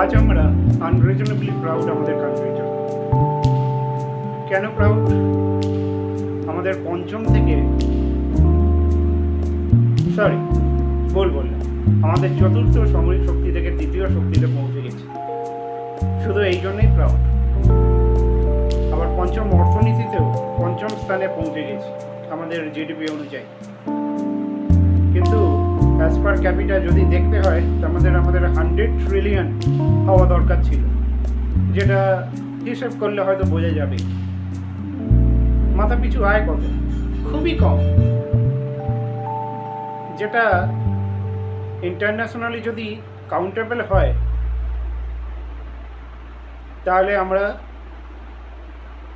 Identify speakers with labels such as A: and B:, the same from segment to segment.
A: আজ আমরা আনরিজনেবলি প্রাউড আমাদের কান্ট্রির জন্য। কেন প্রাউড? আমাদের পঞ্চম থেকে বললাম আমাদের চতুর্থ সামরিক শক্তি থেকে দ্বিতীয় শক্তিতে পৌঁছে গেছি। শুধু এই জন্যই প্রাউড। আবার পঞ্চম অর্থনীতিতেও পঞ্চম স্থানে পৌঁছে গেছি আমাদের জিডিপি অনুযায়ী। কিন্তু অ্যাজ পার ক্যাপিটা যদি দেখতে হয় আমাদের 100 ট্রিলিয়ন হওয়া দরকার ছিল, যেটা হিসেব করলে হয়তো বোঝা যাবে। মাথা পিছু আয় কত? খুবই কম, যেটা ইন্টারন্যাশনালি যদি কাউন্টেবল হয় তাহলে আমরা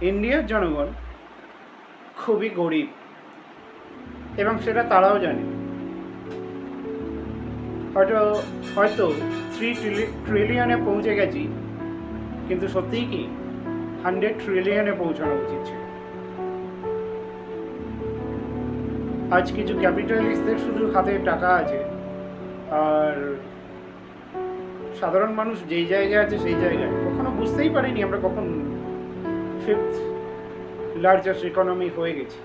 A: ইন্ডিয়ার জনগণ খুবই গরিব, এবং সেটা তারাও জানে। হয়তো 3 ট্রিলিয়নে পৌঁছে গেছি, কিন্তু সত্যিই কি 100 ট্রিলিয়নে পৌঁছানো উচিত ছিল। আজ কিছু ক্যাপিটালিস্টদের শুধু হাতে টাকা আছে, আর সাধারণ মানুষ যেই জায়গায় আছে সেই জায়গায় কখনো বুঝতেই পারিনি আমরা কখন 5th লার্জেস্ট ইকোনমি হয়ে গেছি।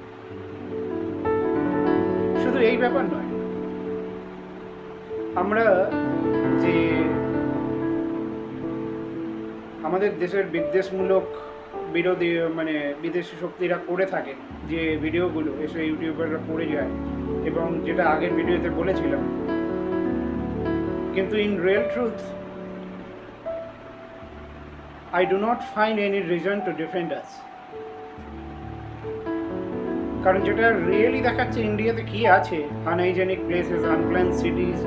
A: শুধু এই ব্যাপার নয়, আমরা যে আমাদের দেশের বিদ্বেষমূলক বিরোধী বিদেশি শক্তিরা করে থাকে যে ভিডিওগুলো এসে ইউটিউবাররা করে যায়, এবং যেটা আগের ভিডিওতে বলেছিলাম, কিন্তু in real truth I do not find any reason to defend us. কারণ যেটা রিয়েলি দেখাচ্ছে ইন্ডিয়াতে কি আছে, unhygienic places, unplanned সিটিজ,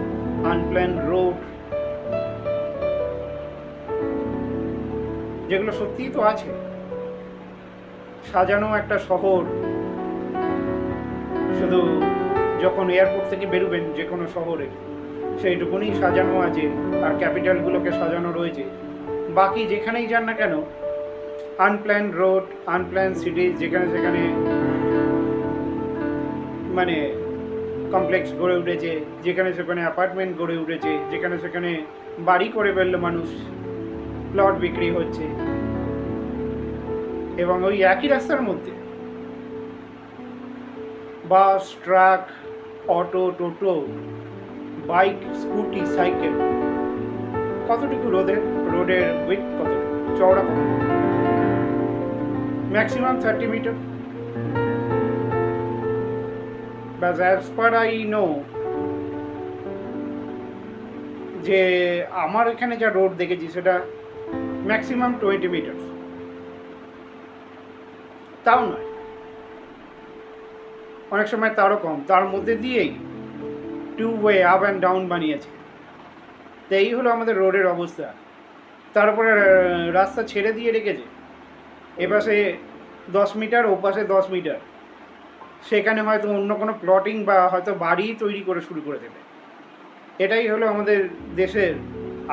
A: unplanned road, যেগুলো সত্যিই তো আছে। সাজানো একটা শহর, শুধু যখন এয়ারপোর্ট থেকে বেরোবেন যে কোনো শহরে সেইটুকুনি সাজানো আছে, আর ক্যাপিটালগুলোকে সাজানো রয়েছে। বাকি যেখানেই যান না কেন আনপ্ল্যান রোড, আনপ্ল্যান সিটি, যেখানে সেখানে কমপ্লেক্স গড়ে উঠেছে, যেখানে সেখানে অ্যাপার্টমেন্ট গড়ে উঠেছে, যেখানে সেখানে বাড়ি করে ফেললো মানুষ, প্লট বিক্রি হচ্ছে। এবং ওই একই রাস্তার মধ্যে বাস, ট্রাক, অটো, টোটো, বাইক, স্কুটি, সাইকেল, কতটুকু রোডের উইথ কতটুকু, চওড়া কতটুকু? Maximum 30 metre. Bus as per I know, যে আমার এখানে যা রোড দেখেছি সেটা ম্যাক্সিমাম 20 মিটার, তাও নয়, অনেক সময় তারও কম। তার মধ্যে দিয়েই 2 ওয়ে আপ অ্যান্ড ডাউন বানিয়েছে। তো এই হলো আমাদের রোডের অবস্থা। তারপরে রাস্তা ছেড়ে দিয়ে রেখেছে, এপাশে 10 মিটার, ওপাশে 10 মিটার, সেখানে হয়তো অন্য কোনো প্লটিং বা হয়তো বাড়ি তৈরি করে শুরু করে দেবে। এটাই হলো আমাদের দেশের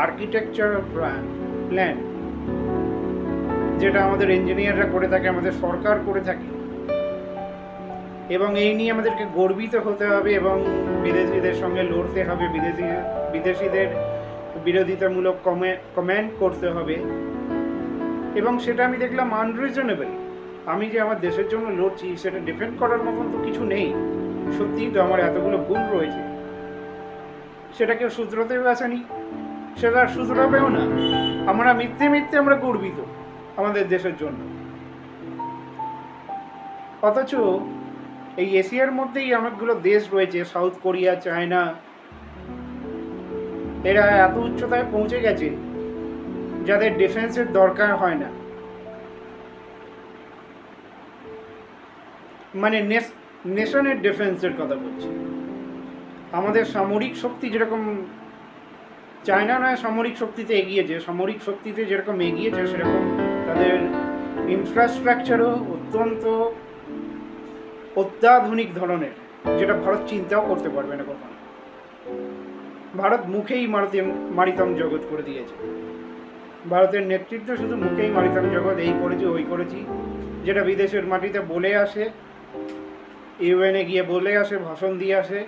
A: আর্কিটেকচার প্ল্যান, যেটা আমাদের ইঞ্জিনিয়াররা করে থাকে, আমাদের সরকার করে থাকে। এবং এই নিয়ে আমাদেরকে গর্বিত হতে হবে, এবং বিদেশিদের সঙ্গে লড়তে হবে, বিদেশিদের বিরোধিতামূলক কমেন্ট করতে হবে। এবং সেটা আমি দেখলাম আনরিজনেবল। আমি যে আমার দেশের জন্য লড়ছি সেটা ডিফেন্ড করার মতন তো কিছু নেই। সত্যিই তো আমার এতগুলো ভুল রয়েছে, সেটা কেউ শুধরাতেও আসেনি, সেটা আর শুধরাবেও না। আমরা মিথ্যে আমরা গর্বিত আমাদের দেশের জন্য। অথচ এই এশিয়ার মধ্যেই অনেকগুলো দেশ রয়েছে, সাউথ কোরিয়া, চায়না, এরা এত উচ্চতায় পৌঁছে গেছে যাদের ডিফেন্সের দরকার হয় না। নেশনের ডিফেন্সের কথা বলছি। আমাদের সামরিক শক্তি যেরকম চায়না নয় সামরিক শক্তিতে এগিয়েছে, সামরিক শক্তিতে যেরকম এগিয়েছে সেরকম তাদের ইনফ্রাস্ট্রাকচারও অত্যন্ত অত্যাধুনিক ধরনের, যেটা ভারত চিন্তাও করতে পারবে না কখনো। ভারত মুখেই মারিতম জগৎ করে দিয়েছে। ভারতের নেতৃত্ব শুধু মুখেই মারিতম জগৎ, এই করেছি ওই করেছি, যেটা বিদেশের মাটিতে বলে আসে, ইউএনএ গিয়ে বলে আসে, ভাষণ দিয়ে আসে,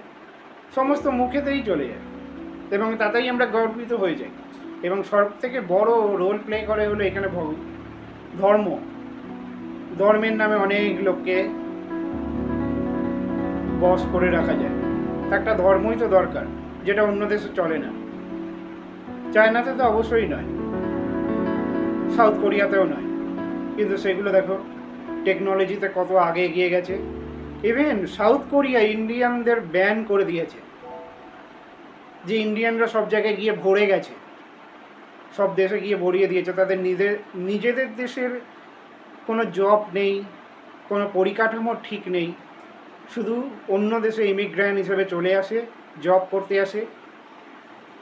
A: সমস্ত মুখেতেই চলে যায়, এবং তাতেই আমরা গর্বিত হয়ে যাই। এবং সব থেকে বড় রোল প্লে করে হলো এখানে ধর্মের নামে অনেক লোককে বস করে রাখা যায়। একটা ধর্মই তো দরকার, যেটা অন্য দেশে চলে না। চায়নাতে তো অবশ্যই নয়, সাউথ কোরিয়াতেও নয়, কিন্তু সেগুলো দেখো টেকনোলজিতে কত আগে এগিয়ে গেছে। ইভেন সাউথ কোরিয়া ইন্ডিয়ানদের ব্যান করে দিয়েছে, যে ইন্ডিয়ানরা সব জায়গায় গিয়ে ভরে গেছে, সব দেশে গিয়ে ভরিয়ে দিয়েছে। তাদের নিজেদের দেশের কোনো জব নেই, কোনো পরিকাঠামো ঠিক নেই, শুধু অন্য দেশে ইমিগ্র্যান্ট হিসেবে চলে আসে, জব করতে আসে,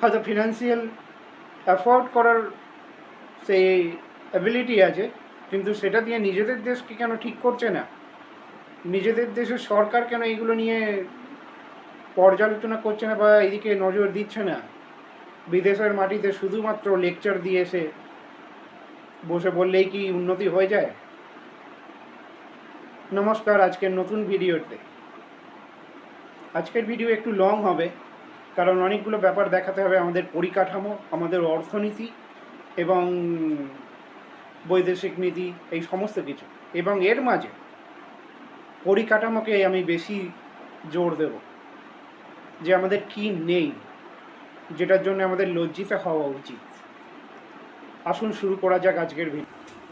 A: হয়তো ফিনান্সিয়াল অ্যাফোর্ড করার সেই অ্যাবিলিটি আছে, কিন্তু সেটা দিয়ে নিজেদের দেশকে কেন ঠিক করছে না? নিজেদের দেশের সরকার কেন এইগুলো নিয়ে পর্যালোচনা করছে না বা এদিকে নজর দিচ্ছে না? বিদেশের মাটিতে শুধুমাত্র লেকচার দিয়ে এসে বসে বললেই কি উন্নতি হয়ে যায়? নমস্কার, আজকের নতুন ভিডিওতে। আজকের ভিডিও একটু লং হবে, কারণ অনেকগুলো ব্যাপার দেখাতে হবে, আমাদের পরিকাঠামো, আমাদের অর্থনীতি এবং বৈদেশিক নীতি, এই সমস্ত কিছু। এবং এর মাঝে পরিকাঠামোকে আমি বেশি জোর দেব, যে আমাদের কি নেই, যেটার জন্য আমাদের লজ্জিত হওয়া উচিত। আসুন শুরু করা যাক আজকের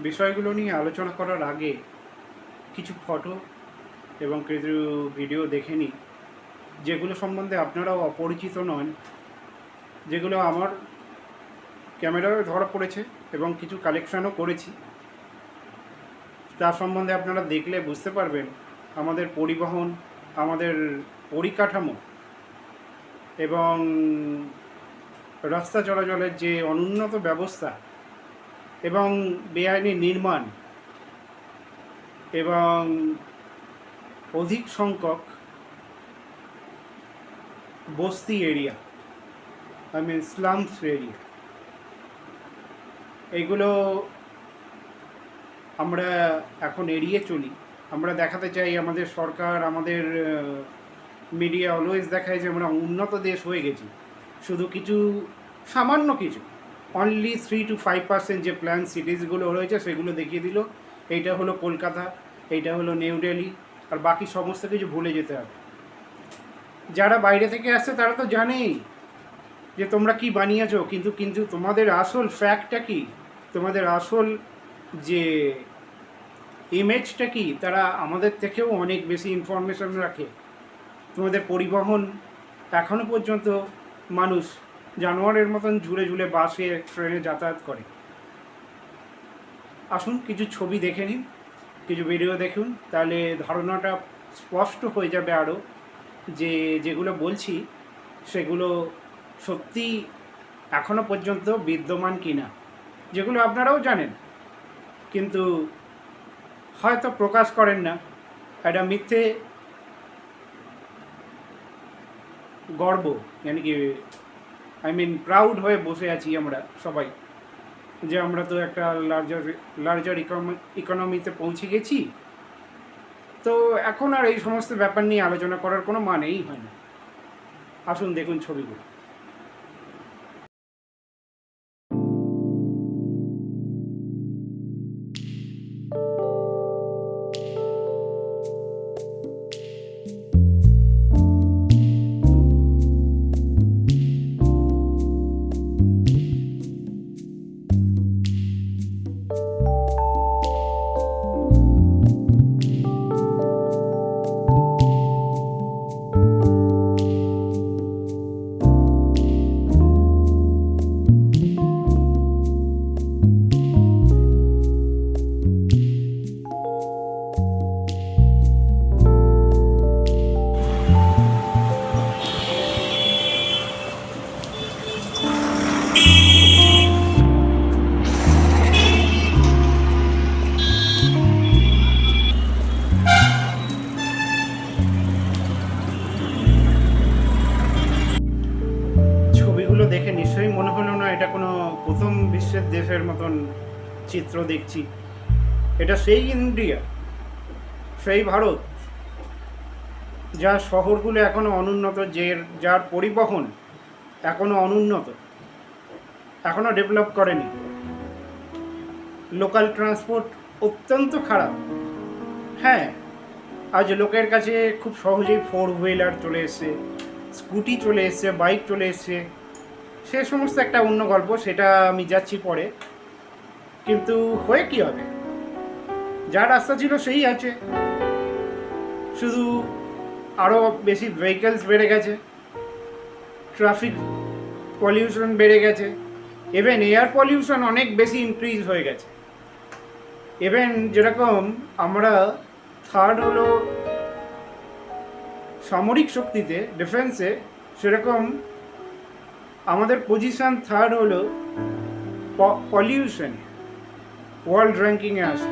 A: বিষয়গুলো নিয়ে আলোচনা করার আগে কিছু ফটো এবং কিছু ভিডিও দেখে নিই, যেগুলো সম্বন্ধে আপনারাও অপরিচিত নন, যেগুলো আমার ক্যামেরায় ধরা পড়েছে এবং কিছু কালেকশানও করেছি। তার সম্বন্ধে আপনারা দেখলে বুঝতে পারবেন আমাদের পরিবহন, আমাদের পরিকাঠামো এবং রাস্তা চলাচলের যে অনুন্নত ব্যবস্থা এবং বেআইনি নির্মাণ এবং অধিক সংখ্যক বস্তি এরিয়া, স্লামস এরিয়া, এইগুলো আমরা এখন এড়িয়ে চলি। আমরা দেখাতে চাই আমাদের সরকার, আমাদের মিডিয়া অলওয়েজ দেখায় যে আমরা উন্নত দেশ হয়ে গেছি। শুধু কিছু সামান্য কিছু, অনলি 3 to 5% যে প্ল্যান সিটিসগুলো রয়েছে সেগুলো দেখিয়ে দিল, এইটা হলো কলকাতা, এইটা হলো নিউ দিল্লি, আর বাকি সমস্ত কিছু ভুলে যেতে হবে। যারা বাইরে থেকে আসছে তারা তো জানেই যে তোমরা কি বানিয়েছো, কিন্তু তোমাদের আসল ফ্যাক্টটা কি, তোমাদের আসল যে ইমেজটা কি, তারা আমাদের থেকেও অনেক বেশি ইনফরমেশন রাখে। তোমাদের পরিবহন এখনও পর্যন্ত মানুষ জানোয়ারের মতন ঝুলে ঝুলে বাসে ট্রেনে যাতায়াত করে। আসুন কিছু ছবি দেখে নিন, কিছু ভিডিও দেখুন, তাহলে ধারণাটা স্পষ্ট হয়ে যাবে আরও, যে যেগুলো বলছি সেগুলো সত্যি এখনও পর্যন্ত বিদ্যমান কিনা, যেগুলো আপনারাও জানেন কিন্তু হয়তো প্রকাশ করেন না। একটা মিথ্যে গর্ব, কি প্রাউড হয়ে বসে আছি আমরা সবাই, যে আমরা তো একটা লার্জার ইকোনমিতে পৌঁছে গেছি। তো এখন আর এই সমস্ত ব্যাপার নিয়ে আলোচনা করার কোনো মানেই হয় না। আসুন দেখুন ছবিগুলো। দেখে নিশ্চয়ই মনে হলো না এটা কোনো প্রথম বিশ্বের দেশের মতন চিত্র দেখছি। এটা সেই ইন্ডিয়া, সেই ভারত, যার শহরগুলো এখনও অনুন্নত, যার পরিবহন এখনও অনুন্নত, এখনও ডেভেলপ করেনি। লোকাল ট্রান্সপোর্ট অত্যন্ত খারাপ। হ্যাঁ, আজ লোকের কাছে খুব সহজেই 4 হুইলার চলে এসছে, স্কুটি চলে এসছে, বাইক চলে এসছে, সে সমস্ত একটা অন্য গল্প, সেটা আমি যাচ্ছি পরে। কিন্তু হয়ে কি হবে, যা রাস্তা ছিল সেই আছে, শুধু আরও বেশি ভেহিকেলস বেড়ে গেছে, ট্রাফিক পলিউশন বেড়ে গেছে, ইভেন এয়ার পলিউশন অনেক বেশি ইনক্রিজ হয়ে গেছে। ইভেন যেরকম আমরা থার্ড হলো সামরিক শক্তিতে, ডিফেন্সে, সেরকম আমাদের পজিশন থার্ড হলো পলিউশন, ওয়ার্ল্ড র্যাঙ্কিংয়ে আসে।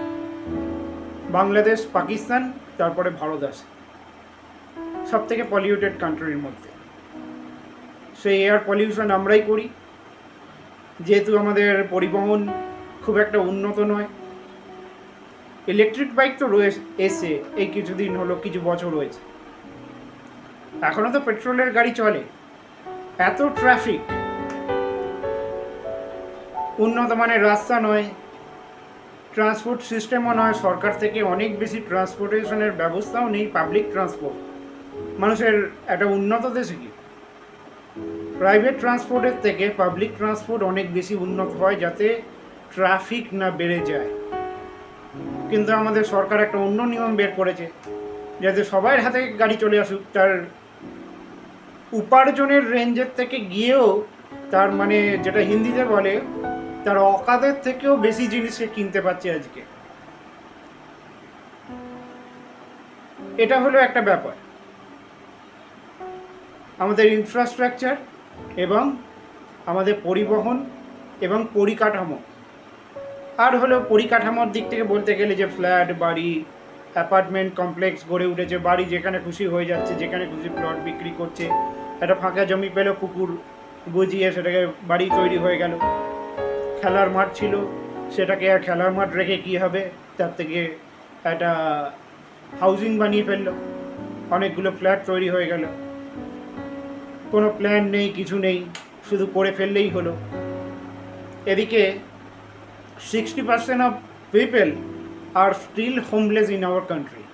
A: বাংলাদেশ, পাকিস্তান, তারপরে ভারত আসে সব থেকে পলিউটেড কান্ট্রির মধ্যে। সেই এয়ার পলিউশন আমরাই করি, যেহেতু আমাদের পরিবহন খুব একটা উন্নত নয়। ইলেকট্রিক বাইক তো এসে এই কিছুদিন হলো, কিছু বছর হয়েছে, এখনও তো পেট্রোলের গাড়ি চলে। এত ট্রাফিক, উন্নত মানের রাস্তা নয়, ট্রান্সপোর্ট সিস্টেমও নয়, সরকার থেকে অনেক বেশি ট্রান্সপোর্টেশনের ব্যবস্থাও নেই, পাবলিক ট্রান্সপোর্ট। মানুষের একটা উন্নত দেশে কি প্রাইভেট ট্রান্সপোর্টের থেকে পাবলিক ট্রান্সপোর্ট অনেক বেশি উন্নত হয়, যাতে ট্রাফিক না বেড়ে যায়। কিন্তু আমাদের সরকার একটা অন্য নিয়ম বের করেছে, যাতে সবার হাতে গাড়ি চলে আসুক। তার উপার্জনের রেঞ্জের থেকে গিয়েও, তার মানে যেটা হিন্দিতে বলে, তার অকাদের থেকেও বেশি জিনিস সে কিনতে পারছে আজকে। এটা হলো একটা ব্যাপার। আমাদের ইনফ্রাস্ট্রাকচার এবং আমাদের পরিবহন এবং পরিকাঠামো, আর হলো পরিকাঠামোর দিক থেকে বলতে গেলে যে ফ্ল্যাট, বাড়ি, অ্যাপার্টমেন্ট কমপ্লেক্স গড়ে উঠেছে, বাড়ি যেখানে খুশি হয়ে যাচ্ছে, যেখানে খুশি প্লট বিক্রি করছে, একটা ফাঁকা জমি পেল, পুকুর বুঝিয়ে সেটাকে বাড়ি তৈরি হয়ে গেল। খেলার মাঠ ছিল, সেটাকে আর খেলার মাঠ রেখে কী হবে, তার থেকে একটা হাউজিং বানিয়ে ফেললো, অনেকগুলো ফ্ল্যাট তৈরি হয়ে গেল। কোনো প্ল্যান নেই, কিছু নেই, শুধু করে ফেললেই হলো। এদিকে 60% of people are still homeless in our country.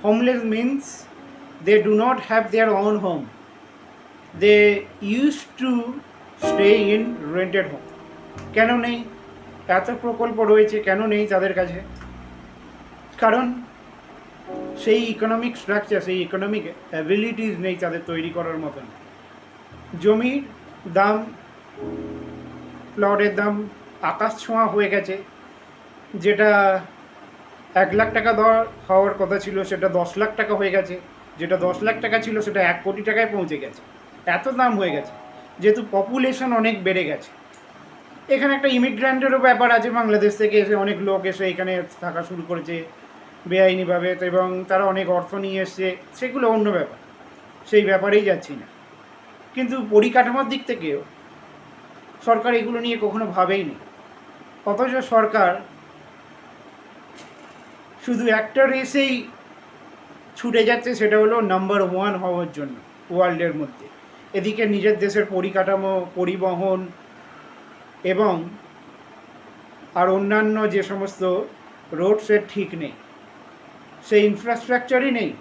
A: Homeless means they do not have their own home. They used to stay in rented home. কেন নেই? এত প্রকল্প রয়েছে, কেন নেই তাদের কাছে? কারণ সেই ইকোনমিক স্ট্রাকচার, সেই ইকোনমিক অ্যাবিলিটিস নেই তাদের তৈরি করার মতন। জমির দাম, প্লটের দাম আকাশ ছোঁয়া হয়ে গেছে। যেটা 1 লাখ টাকা হওয়ার কথা ছিল, সেটা 10 লাখ টাকা হয়ে গেছে। যেটা 10 লাখ টাকা ছিল, সেটা 1 কোটি টাকায় পৌঁছে গেছে। এত দাম হয়ে গেছে, যেহেতু পপুলেশন অনেক বেড়ে গেছে। এখানে একটা ইমিগ্র্যান্টেরও ব্যাপার আছে, বাংলাদেশ থেকে এসে অনেক লোক এসে এখানে থাকা শুরু করেছে বেআইনিভাবে, এবং তারা অনেক অর্থ নিয়ে এসছে, সেগুলো অন্য ব্যাপার, সেই ব্যাপারেই যাচ্ছি না। কিন্তু পরিকাঠামোর দিক থেকেও সরকার এগুলো নিয়ে কখনো ভাবেইনি। অথচ সরকার শুধু একটা রেসেই ছুটে যাচ্ছে, সেটা হলো নাম্বার 1 হওয়ার জন্য ওয়ার্ল্ডের মধ্যে। এদিকে নিজের দেশের পরিকাঠামো, পরিবহন এবং আর অন্যান্য যে সমস্ত রোডসের ঠিক নেই, সেই ইনফ্রাস্ট্রাকচারই নেই।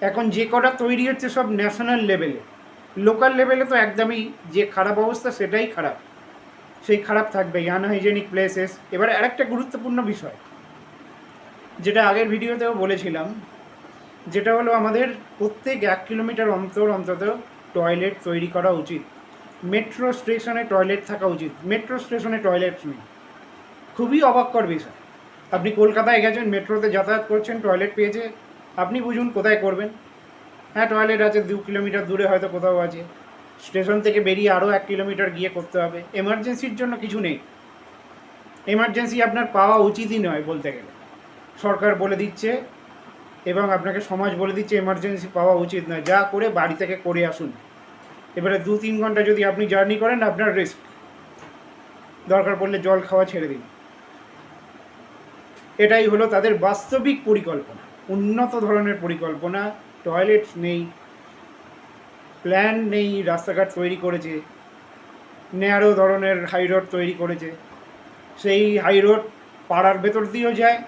A: এখন যে কটা তৈরি হচ্ছে সব ন্যাশনাল লেভেলে, লোকাল লেভেলে তো একদমই যে খারাপ অবস্থা, সেটাই খারাপ, সেই খারাপ থাকবেই, আনহাইজেনিক প্লেসেস। এবার আরেকটা গুরুত্বপূর্ণ বিষয়, যেটা আগের ভিডিওতেও বলেছিলাম, যেটা হলো আমাদের প্রত্যেক 1 কিলোমিটার অন্তর অন্তত টয়লেট তৈরি করা উচিত। মেট্রো স্টেশনে টয়লেট থাকা উচিত। মেট্রো স্টেশনে টয়লেট নেই, খুবই অবাককর বিষয়। আপনি কলকাতায় গেছেন, মেট্রোতে যাতায়াত করছেন, টয়লেট পেয়েছে, আপনি বুঝুন কোথায় করবেন। হ্যাঁ, টয়লেট আছে 2 কিলোমিটার দূরে হয়তো কোথাও আছে, স্টেশন থেকে বেরিয়ে আরও 1 কিলোমিটার গিয়ে করতে হবে। এমার্জেন্সির জন্য কিছু নেই, এমার্জেন্সি আপনার পাওয়া উচিতই নয় বলতে গেলে। সরকার বলে দিচ্ছে এবং আপনাকে সমাজ বলে দিচ্ছে এমার্জেন্সি পাওয়া উচিত নয়, যা করে বাড়ি থেকে করে আসুন। এবারে 2-3 ঘন্টা যদি আপনি জার্নি করেন, আপনার রিস্ক, দরকার পড়লে জল খাওয়া ছেড়ে দিন। এটাই হলো তাদের বাস্তবিক পরিকল্পনা, উন্নত ধরনের পরিকল্পনা। টয়লেট নেই, প্ল্যান নেই, রাস্তাঘাট তৈরি করেছে, ন্যারো ধরনের হাই রোড তৈরি করেছে। সেই হাই রোড পাড়ার ভেতর দিয়েও যায়,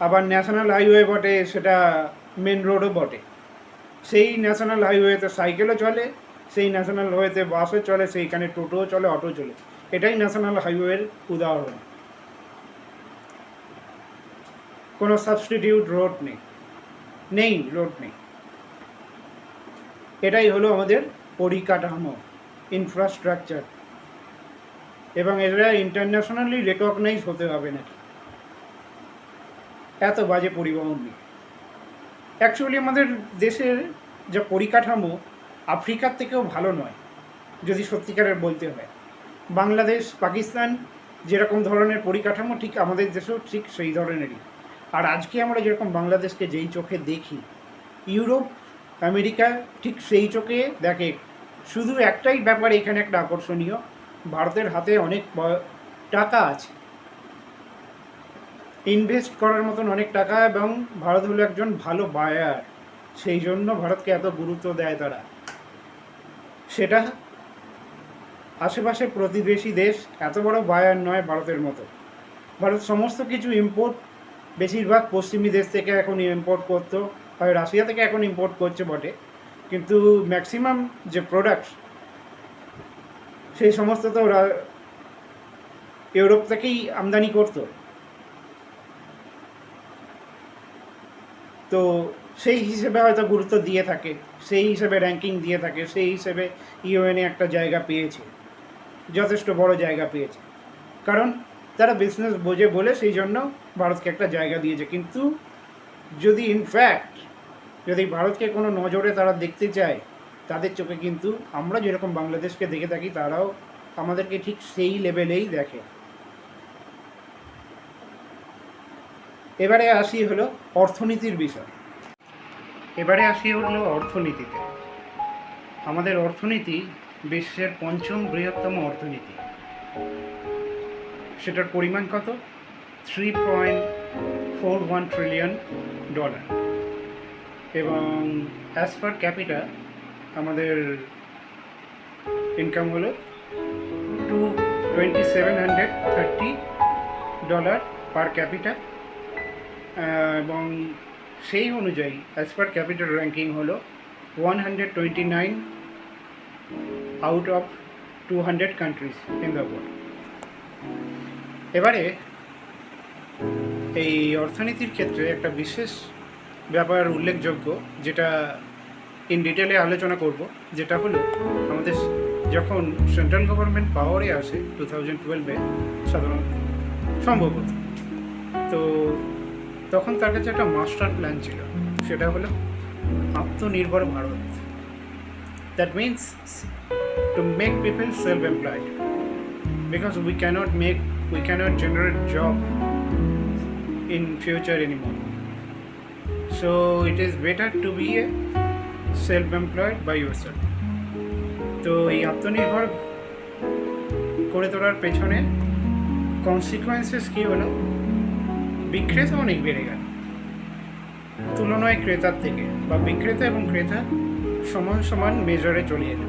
A: আবার ন্যাশনাল হাইওয়ে বটে, সেটা মেন রোডও বটে। সেই ন্যাশনাল হাইওয়েতে সাইকেলও চলে, সেই ন্যাশনাল হাইওয়েতে বাসও চলে, সেইখানে টোটোও চলে, অটো চলে। এটাই ন্যাশনাল হাইওয়ের উদাহরণ। কোনো সাবস্টিটিউট রোড নেই রোড নেই। এটাই হলো আমাদের পরিকাঠামো, ইনফ্রাস্ট্রাকচার, এবং এরা ইন্টারন্যাশনালি রেকগনাইজ হতে হবে নাকি, এত বাজে পরিবহন নেই। অ্যাকচুয়ালি আমাদের দেশের যা পরিকাঠামো আফ্রিকার থেকেও ভালো নয়, যদি সত্যিকারের বলতে হয়। বাংলাদেশ, পাকিস্তান যেরকম ধরনের পরিকাঠামো, ঠিক আমাদের দেশেও ঠিক সেই ধরনেরই। আর আজকে আমরা যেরকম বাংলাদেশকে যেই চোখে দেখি, ইউরোপ, আমেরিকা ঠিক সেই চোখে দেখে। শুধু একটাই ব্যাপার এখানে একটা আকর্ষণীয়, ভারতের হাতে অনেক টাকা আছে, ইনভেস্ট করার মতন অনেক টাকা, এবং ভারত হলো একজন ভালো বায়ার, সেই জন্য ভারতকে এত গুরুত্ব দেয় তারা। সেটা আশেপাশে প্রতিবেশী দেশ এত বড় বায়ার নয় ভারতের মতো। ভারত সমস্ত কিছু ইম্পোর্ট বেশিরভাগ পশ্চিমী দেশ থেকে এখন ইম্পোর্ট করতো, হয় রাশিয়া থেকে এখন ইম্পোর্ট করছে বটে, কিন্তু ম্যাক্সিমাম যে প্রোডাক্ট সেই সমস্ত তো ইউরোপ থেকেই আমদানি করতো। তো সেই হিসেবে হয়তো গুরুত্ব দিয়ে থাকে, সেই হিসেবে র্যাঙ্কিং দিয়ে থাকে, সেই হিসেবে ইউএনএ একটা জায়গা পেয়েছে, যথেষ্ট বড় জায়গা পেয়েছে, কারণ তারা বিজনেস বোঝে বলে সেই জন্য ভারতকে একটা জায়গা দিয়েছে। কিন্তু যদি ইনফ্যাক্ট যদি ভারতকে কোনো নজরে তারা দেখতে চায়, তাদের চোখে কিন্তু আমরা যেরকম বাংলাদেশকে দেখে থাকি, তারাও আমাদেরকে ঠিক সেই লেভেলেই দেখে। এবারে আসি হলো অর্থনীতির বিষয়। অর্থনীতিতে। আমাদের অর্থনীতি বিশ্বের 5ম বৃহত্তম অর্থনীতি। সেটার পরিমাণ কত? $3.41 ট্রিলিয়ন। এবং অ্যাজ পার ক্যাপিটা আমাদের ইনকাম হলো $2,730 পার ক্যাপিটা, এবং সেই অনুযায়ী অ্যাজ পার ক্যাপিটাল র্যাঙ্কিং হলো 129 out of 200 countries in the world. এবারে এই অর্থনীতির ক্ষেত্রে একটা বিশেষ ব্যাপার উল্লেখযোগ্য, যেটা ইন ডিটেলে আলোচনা করব, যেটা হলো আমাদের যখন সেন্ট্রাল গভর্নমেন্ট পাওয়ারে আসে 2012-এ সাধারণত, সম্ভবত, তো তখন তার কাছে একটা মাস্টার প্ল্যান ছিল, সেটা হলো আত্মনির্ভর Bharat. That means to make people self employed, because we cannot generate job in future anymore. So it is better to be a self-employed by yourself. তো এই আত্মনির্ভর করে তোলার পেছনে কনসিকুয়েন্সেস কী হলো? বিক্রেতা অনেক বেড়ে গেল তুলনায় ক্রেতার থেকে, বা বিক্রেতা এবং ক্রেতা সমান সমান মেজারে চলে এলো।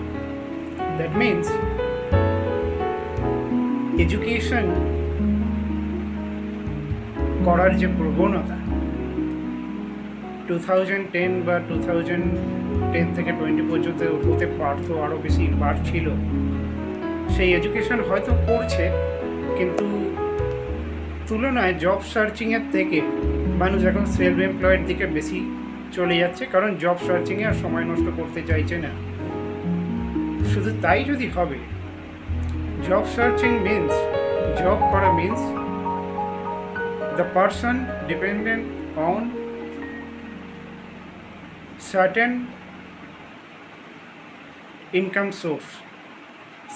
A: দ্যাট মিনস এডুকেশন করার যে প্রবণতা 2010 বা 2010 থেকে 20 পর্যন্ত হতে পারতো, আরও বেশি বাড়ছিল, সেই এডুকেশন হয়তো করছে, কিন্তু তুলনায় জব সার্চিংয়ের থেকে মানুষ এখন সেলফ এমপ্লয়েড দিকে বেশি চলে যাচ্ছে, কারণ জব সার্চিংয়ে আর সময় নষ্ট করতে চাইছে না। শুধু তাই যদি হবে, জব সার্চিং মিনস, জব করা means the person dependent on certain income source.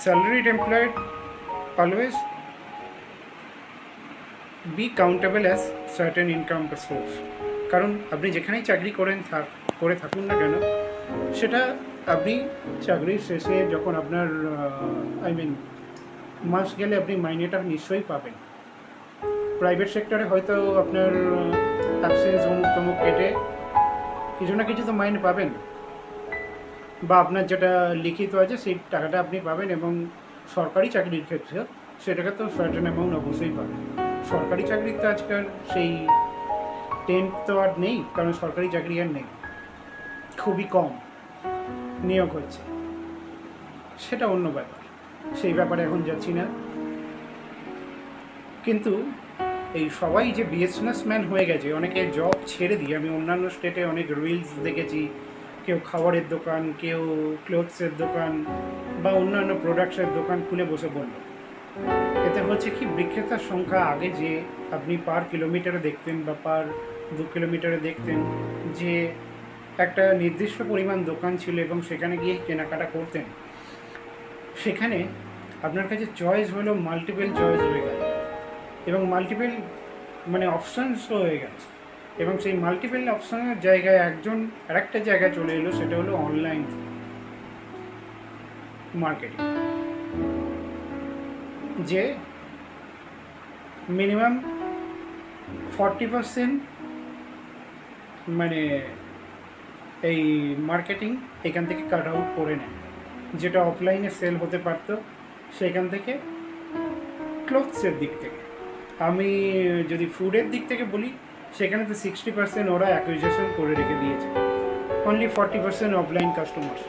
A: Salaried employed always be countable as certain income source. কারণ আপনি যেখানেই চাকরি করে থাকুন না কেন, সেটা আপনি চাকরির শেষে যখন আপনার মাস গেলে আপনি মাইনেটা নিশ্চয়ই পাবেন। প্রাইভেট সেক্টরে হয়তো আপনার অ্যাবসেন্স অমুক কেটে কিছু না কিছু তো মাইনে পাবেন, বা আপনার যেটা লিখিত আছে সেই টাকাটা আপনি পাবেন, এবং সরকারি চাকরির ক্ষেত্রে সেটাকে তো সার্টেন অ্যামাউন্ট অবশ্যই পাবে। সরকারি চাকরির তো আজকাল সেই টেন্ট তো আর নেই, কারণ সরকারি চাকরি আর নেই, খুবই কম নিয়োগ হচ্ছে, সেটা অন্য ব্যাপার, সেই ব্যাপারে এখন যাচ্ছি না। কিন্তু এই সবাই যে বিজনেসম্যান হয়ে গেছে, অনেকে জব ছেড়ে দিয়ে, আমি অন্যান্য স্টেটে অনেক রিলস দেখেছি, কেউ খাবারের দোকান, কেউ ক্লোথসের দোকান বা অন্যান্য প্রোডাক্টসের দোকান খুলে বসে পড়ল। এতে হচ্ছে কি, বিক্রেতার সংখ্যা আগে যে আপনি পার কিলোমিটারে দেখতেন বা পার 2 কিলোমিটারে দেখতেন যে একটা নির্দিষ্ট পরিমাণ দোকান ছিল এবং সেখানে গিয়ে কেনাকাটা করতেন, সেখানে আপনার কাছে চয়েস হলো মাল্টিপল চয়েস হয়ে গেল এবং মাল্টিপল মানে অপশানসও হয়ে গেছে। এবং সেই মাল্টিপল অপশানের জায়গায় একজন আরেকটা জায়গায় চলে এলো, সেটা হলো অনলাইন মার্কেটিং, যে মিনিমাম 40% মানে এই মার্কেটিং এখান থেকে কাট আউট করে নেয়, যেটা অফলাইনে সেল হতে পারতো সেখান থেকে। ক্লোথসের দিক থেকে, আমি যদি ফুডের দিক থেকে বলি, সেখানে তো 60% ওরা অ্যাকুইজিশন করে রেখে দিয়েছে, অনলি 40% অফলাইন কাস্টমার।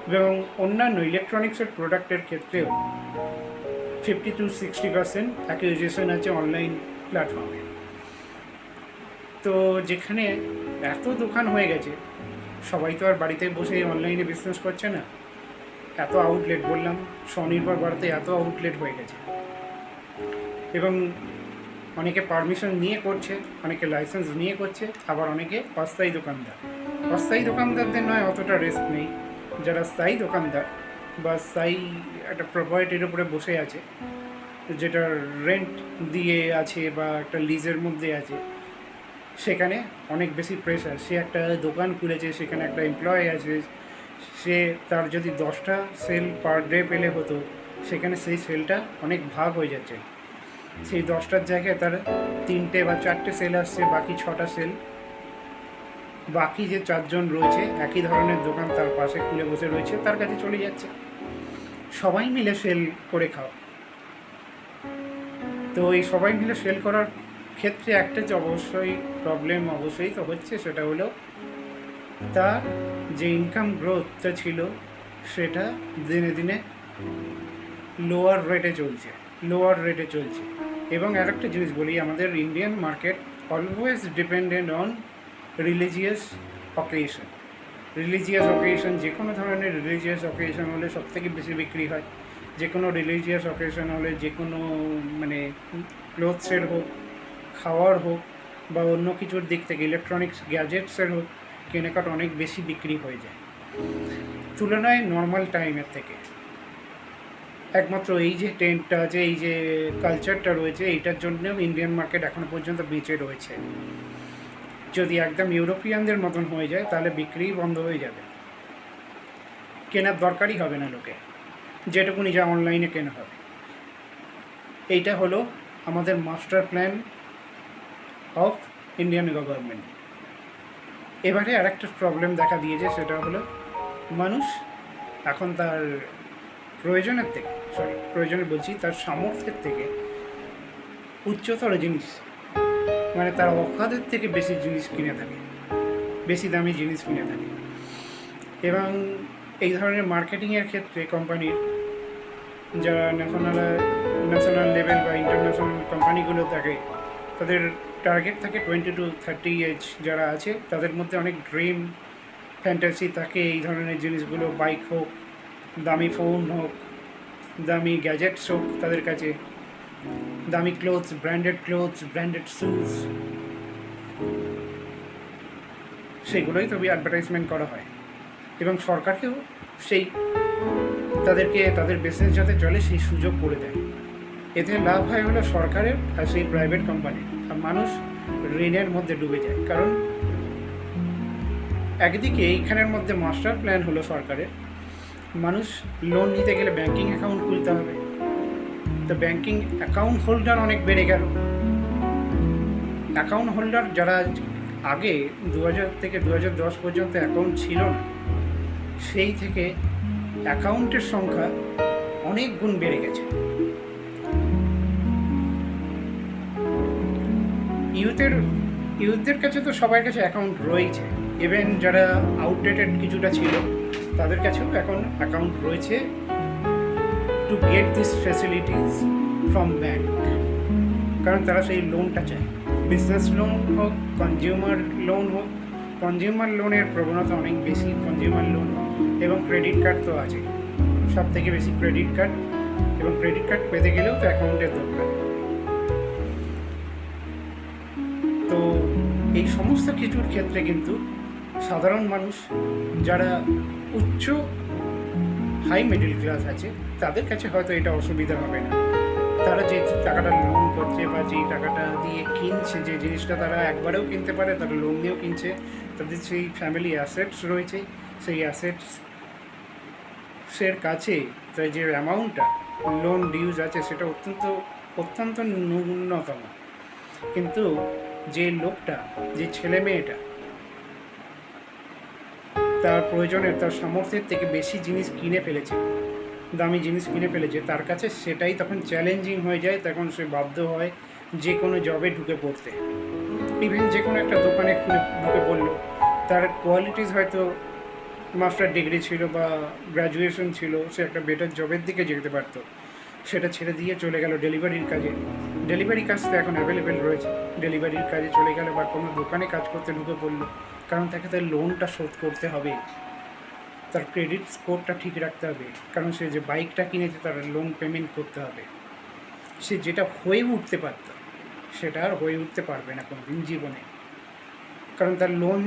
A: এবং অন্যান্য ইলেকট্রনিক্সের প্রোডাক্টের ক্ষেত্রেও 50 to 60% অ্যাকুইজিশন আছে অনলাইন প্ল্যাটফর্মে। তো যেখানে এত দোকান হয়ে গেছে, সবাই তো আর বাড়িতে বসে অনলাইনে বিজনেস করছে না, এত আউটলেট, বললাম স্বনির্ভর ভারতে এত আউটলেট হয়ে গেছে, এবং অনেকে পারমিশন নিয়ে করছে, অনেকে লাইসেন্স নিয়ে করছে, আবার অনেকে অস্থায়ী দোকানদার। অস্থায়ী দোকানদারদের নয় অতটা রিস্ক নেই, যারা স্থায়ী দোকানদার বা স্থায়ী একটা প্রপার্টির উপরে বসে আছে, যেটা রেন্ট দিয়ে আছে বা একটা লিজের মধ্যে আছে, সেখানে অনেক বেশি প্রেশার। সে একটা দোকান খুলেছে, সেখানে একটা এমপ্লয়ি আছে, সে তার যদি 10টা সেল পার ডে পেলে হতো, সেখানে সেই সেলটা অনেক ভাগ হয়ে যাচ্ছে। সেই 10টার জায়গায় তার 3টে বা 4টে সেল আসছে, বাকি 6টা সেল বাকি যে 4জন রয়েছে একই ধরনের দোকান তার পাশে খুলে বসে রয়েছে, তার কাছে চলে যাচ্ছে, সবাই মিলে সেল করে খাও। তো এই সবাই মিলে সেল করার ক্ষেত্রে একটা যে অবশ্যই প্রবলেম অবশ্যই তো হচ্ছে, সেটা হলো তার যে ইনকাম গ্রোথটা ছিল সেটা দিনে দিনে লোয়ার রেটে চলছে। এবং আরেকটা জিনিস বলি, আমাদের Indian market always dependent on religious occasion. যে কোনো ধরনের রিলিজিয়াস অকেশন হলে সবথেকে বেশি বিক্রি হয়। যে কোনো রিলিজিয়াস অকেশন হলে, যে কোনো মানে ক্লোথসের হোক, খাওয়ার হোক বা অন্য কিছুর দিক থেকে, ইলেকট্রনিক্স গ্যাজেটসের হোক, কেনাকাটা অনেক বেশি বিক্রি হয়ে যায় তুলনায় নর্মাল টাইমের থেকে। একমাত্র এই যে ট্রেন্ডটা আছে, এই যে কালচারটা রয়েছে, এইটার জন্যও ইন্ডিয়ান মার্কেট এখনও পর্যন্ত বেঁচে রয়েছে। যদি একদম ইউরোপিয়ানদের মতন হয়ে যায়, তাহলে বিক্রিই বন্ধ হয়ে যাবে, কেনার দরকারই হবে না লোকে, যেটুকুনি যা অনলাইনে কেনা হবে। এইটা হলো আমাদের master plan of Indian government. এবারে আরেকটা প্রবলেম দেখা দিয়েছে, সেটা হলো মানুষ এখন তার তার সামর্থ্যের থেকে উচ্চতর জিনিস, মানে তার অকাদের থেকে বেশি জিনিস কিনে থাকে, বেশি দামি জিনিস কিনে থাকে। এবং এই ধরনের মার্কেটিংয়ের ক্ষেত্রে কোম্পানির যারা ন্যাশনাল লেভেল বা ইন্টারন্যাশনাল কোম্পানিগুলো থাকে, তাদের টার্গেট থাকে 20 to 30 এজ যারা আছে, তাদের মধ্যে অনেক ড্রিম ফ্যান্টাসি থাকে এই ধরনের জিনিসগুলো, বাইক হোক, দামি ফোন হোক, দামি গ্যাজেটস হোক, তাদের কাছে দামি ক্লোথস, ব্র্যান্ডেড শুজ, সেগুলোই তবে অ্যাডভার্টাইজমেন্ট করা হয়। এবং সরকারকেও সেই তাদেরকে তাদের বিজনেস যাতে চলে সেই সুযোগ করে দেয়। এতে লাভ হয় হলো সরকারের আর সেই প্রাইভেট কোম্পানির, আর মানুষ ঋণের মধ্যে ডুবে যায়। কারণ একদিকে এইখানের মধ্যে মাস্টার প্ল্যান হলো সরকারের, মানুষ লোন নিতে গেলে ব্যাঙ্কিং অ্যাকাউন্ট খুলতে হবে, তো ব্যাঙ্কিং অ্যাকাউন্ট হোল্ডার অনেক বেড়ে গেল। অ্যাকাউন্ট হোল্ডার যারা আগে 2000 থেকে 2010 পর্যন্ত অ্যাকাউন্ট ছিল না, সেই থেকে অ্যাকাউন্টের সংখ্যা অনেক গুণ বেড়ে গেছে। ইউথদের কাছে তো সবার কাছে অ্যাকাউন্ট রয়েছে, ইভেন যারা আউটডেটেড কিছুটা ছিল তাদের কাছেও এখন অ্যাকাউন্ট রয়েছে to get this facilities from bank, কারণ তারা সেই লোনটা চায়। বিজনেস লোন হোক, কনজিউমার লোন হোক, কনজিউমার লোনের প্রবণতা অনেক বেশি, কনজিউমার লোন এবং ক্রেডিট কার্ড তো আছে, সব থেকে বেশি ক্রেডিট কার্ড, এবং ক্রেডিট কার্ড পেতে গেলেও তো অ্যাকাউন্টের দরকার। তো এই সমস্ত কিছুর ক্ষেত্রে কিন্তু সাধারণ মানুষ যারা উচ্চ হাই মিডল ক্লাস আছে তাদের কাছে হয়তো এটা অসুবিধা হবে না। তারা যে টাকাটা লোন করছে বা যেই টাকাটা দিয়ে কিনছে, যে জিনিসটা তারা একবারেও কিনতে পারে, তারা লোন দিয়েও কিনছে, তাদের সেই ফ্যামিলি অ্যাসেটস রয়েছে, সেই অ্যাসেটসের কাছে তাই যে অ্যামাউন্টটা লোন ডিউজ আছে সেটা অত্যন্ত ন্যূনতম। কিন্তু যে লোকটা, যে ছেলে মেয়েটা তার প্রয়োজনের, তার সামর্থ্যের থেকে বেশি জিনিস কিনে ফেলেছে, দামি জিনিস কিনে ফেলেছে, তার কাছে সেটাই তখন চ্যালেঞ্জিং হয়ে যায়। তখন সে বাধ্য হয় যে কোনো জবে ঢুকে পড়তে, ইভেন যে কোনো একটা দোকানে ঢুকে পড়লো, তার কোয়ালিটিস হয়তো মাস্টার ডিগ্রি ছিল বা গ্র্যাজুয়েশন ছিল, সে একটা বেটার জবের দিকে যেতে পারতো, সেটা ছেড়ে দিয়ে চলে গেল ডেলিভারির কাজে। ডেলিভারি কাজ তো এখন অ্যাভেলেবেল রয়েছে, ডেলিভারির কাজে চলে গেল বা কোনো দোকানে কাজ করতে ঢুকে পড়লো, কারণ তাকে তার লোনটা শোধ করতে হবে, তার ক্রেডিট স্কোরটা ঠিক রাখতে হবে, কারণ সে যে বাইকটা কিনেছে তার লোন পেমেন্ট করতে হবে। সে যেটা হয়ে উঠতে পারত সেটা আর হয়ে উঠতে পারবে না কোনো দিন জীবনে, কারণ তার লোন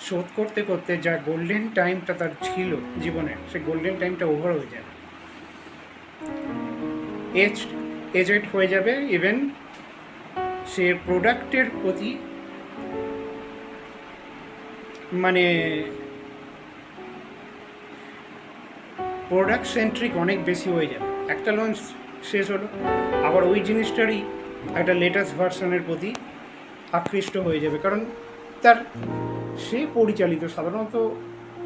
A: শোধ করতে করতে যা গোল্ডেন টাইমটা তার ছিল জীবনে, সে গোল্ডেন টাইমটা ওভার হয়ে যাবে, এজেড হয়ে যাবে। ইভেন সে প্রোডাক্টের প্রতি মানে প্রোডাক্ট সেন্ট্রিক অনেক বেশি হয়ে যাবে। একটা লোন শেষ হলো, আবার ওই জিনিসটারই একটা লেটেস্ট ভার্সনের প্রতি আকৃষ্ট হয়ে যাবে, কারণ তার সে পরিচালিত সাধারণত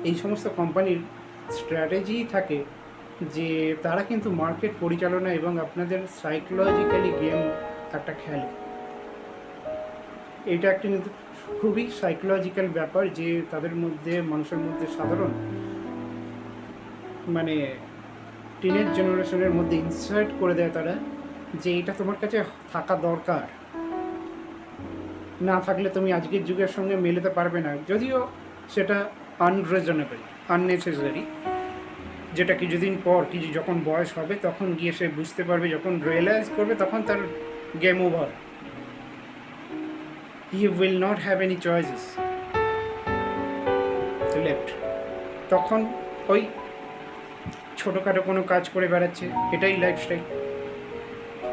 A: এই সমস্ত কোম্পানির স্ট্র্যাটেজি থাকে যে তারা কিন্তু মার্কেট পরিচালনা এবং আপনাদের সাইকোলজিক্যালি গেম একটা খেলে। এটা একটা কিন্তু খুবই সাইকোলজিক্যাল ব্যাপার, যে তাদের মধ্যে, মানুষের মধ্যে সাধারণ মানে টিনেজ জেনারেশনের মধ্যে ইনসার্ট করে দেয় তারা, যে এটা তোমার কাছে থাকা দরকার, না থাকলে তুমি আজকের যুগের সঙ্গে মেলাতে পারবে না। যদিও সেটা আনরিজনেবল, আননেসেসারি, যেটা কিছুদিন পর যখন বয়স হবে তখন গিয়ে সে বুঝতে পারবে, যখন রিয়েলাইজ করবে তখন তার game over, he will not have any choices left. তখন ওই ছোটোখাটো কোনো কাজ করে বেড়াচ্ছে, এটাই লাইফস্টাইল,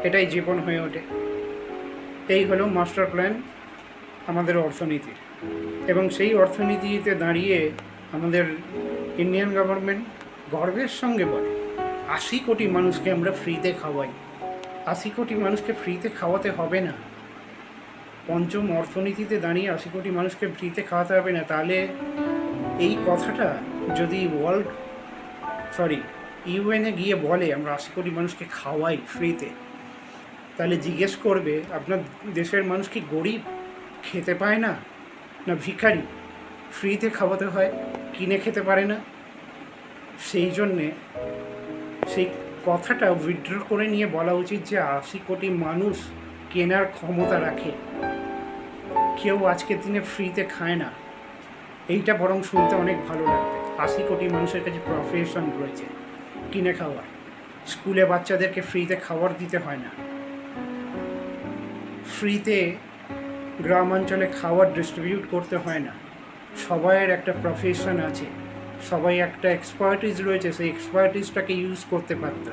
A: এটাই জীবন হয়ে ওঠে। এই হলো মাস্টার প্ল্যান আমাদের অর্থনীতির, এবং সেই অর্থনীতিতে দাঁড়িয়ে আমাদের ইন্ডিয়ান গভর্নমেন্ট গর্বের সঙ্গে বলে 80 কোটি মানুষকে আমরা ফ্রিতে খাওয়াই। 80 কোটি মানুষকে ফ্রিতে খাওয়াতে হবে না, পঞ্চম অর্থনীতিতে দাঁড়িয়ে 80 কোটি মানুষকে ফ্রিতে খাওয়াতে হবে না। তাহলে এই কথাটা যদি ইউএনে গিয়ে বলে আমরা 80 কোটি মানুষকে খাওয়াই ফ্রিতে, তাহলে জিজ্ঞেস করবে আপনার দেশের মানুষ কি গরিব, খেতে পায় না, না ভিখারি, ফ্রিতে খাওয়াতে হয়, কিনে খেতে পারে না? সেই জন্যে সেই কথাটা উইথড্র করে নিয়ে বলা উচিত যে 80 কোটি মানুষ কেনার ক্ষমতা রাখে, কেউ আজকের দিনে ফ্রিতে খায় না। এইটা বরং শুনতে অনেক ভালো লাগবে। 80 কোটি মানুষের কাছে প্রফেশন রয়েছে কিনে খাওয়ার, স্কুলে বাচ্চাদেরকে ফ্রিতে খাবার দিতে হয় না, ফ্রিতে গ্রামাঞ্চলে খাবার ডিস্ট্রিবিউট করতে হয় না। সবাইয়ের একটা প্রফেশন আছে, সবাই একটা এক্সপার্টিস রয়েছে, সেই এক্সপার্টিসটাকে ইউজ করতে পারত।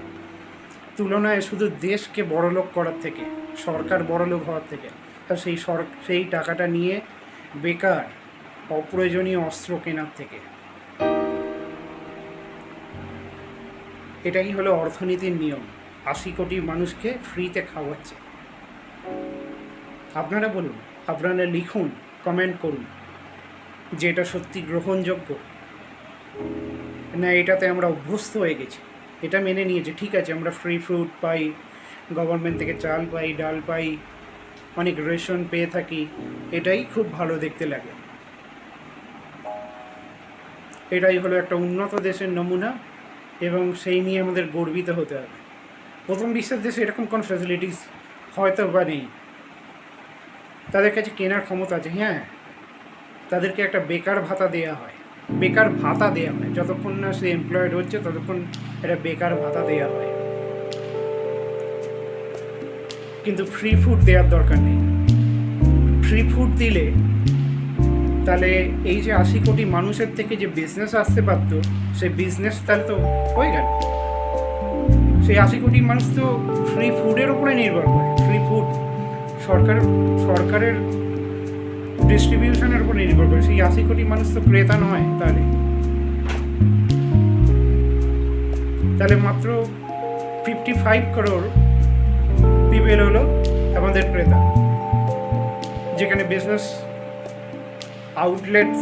A: তুলনায় শুধু দেশকে বড়লোক করার থেকে, সরকার বড়লোক হওয়ার থেকে, আর সেই টাকাটা নিয়ে বেকার অপ্রয়োজনীয় অস্ত্র কেনার থেকে। এটাই হলো অর্থনীতির নিয়ম, 80 কোটি মানুষকে ফ্রিতে খাওয়াচ্ছে। আপনারা বলুন, আপনারা লিখুন, কমেন্ট করুন যে এটা সত্যি গ্রহণযোগ্য, না এটাতে আমরা অভ্যস্ত হয়ে গেছি। এটা মেনে নিয়েছে, ঠিক আছে আমরা ফ্রি ফ্রুট পাই, গভর্নমেন্ট থেকে চাল পাই, ডাল পাই, অনেক রেশন পেয়ে থাকি, এটাই খুব ভালো দেখতে লাগে। এটাই হলো একটা উন্নত দেশের নমুনা এবং সেই নিয়ে আমাদের গর্বিত হতে হবে। প্রথম বিশ্বের দেশে এরকম কোনো ফ্যাসিলিটিস হয়তো বা নেই, তাদের কাছে কেনার ক্ষমতা আছে, হ্যাঁ তাদেরকে একটা বেকার ভাতা দেওয়া হয়, বেকার ভাতা দেওয়া হয়, যতক্ষণ না সে এমপ্লয়েড হচ্ছে ততক্ষণ একটা বেকার ভাতা দেওয়া হয়, কিন্তু ফ্রি ফুড দেওয়ার দরকার নেই। ফ্রি ফুড দিলে তাহলে এই যে 80 কোটি মানুষের থেকে যে বিজনেস আসতে পারতো, সেই বিজনেস তাহলে তো হয়ে গেল। সেই 80 কোটি মানুষ তো ফ্রি ফুডের উপরে নির্ভর করে, ফ্রি ফুড সরকারের ডিস্ট্রিবিউশনের উপর নির্ভর করে, সেই 80 কোটি মানুষ তো ক্রেতা নয়। তাহলে মাত্র 55 করোড় পিপল হলো আমাদের ক্রেতা, যেখানে বিজনেস আউটলেটস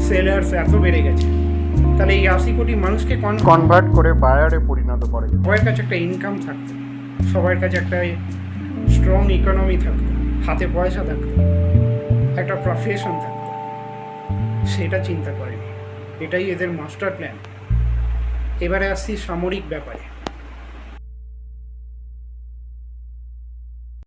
A: সেলার্স এত বেড়ে গেছে। তাহলে এই 80 কোটি মানুষকে কনভার্ট করে বায়ারে পরিণত করে, সবার কাছে একটা ইনকাম থাকতো, সবার কাছে একটা স্ট্রং ইকোনমি থাকতো, হাতে পয়সা থাকতো, একটা প্রফেশন থাকতো, সেটা চিন্তা করেনি। এটাই এদের মাস্টার প্ল্যান। এবারে আসছি সামরিক ব্যাপারে।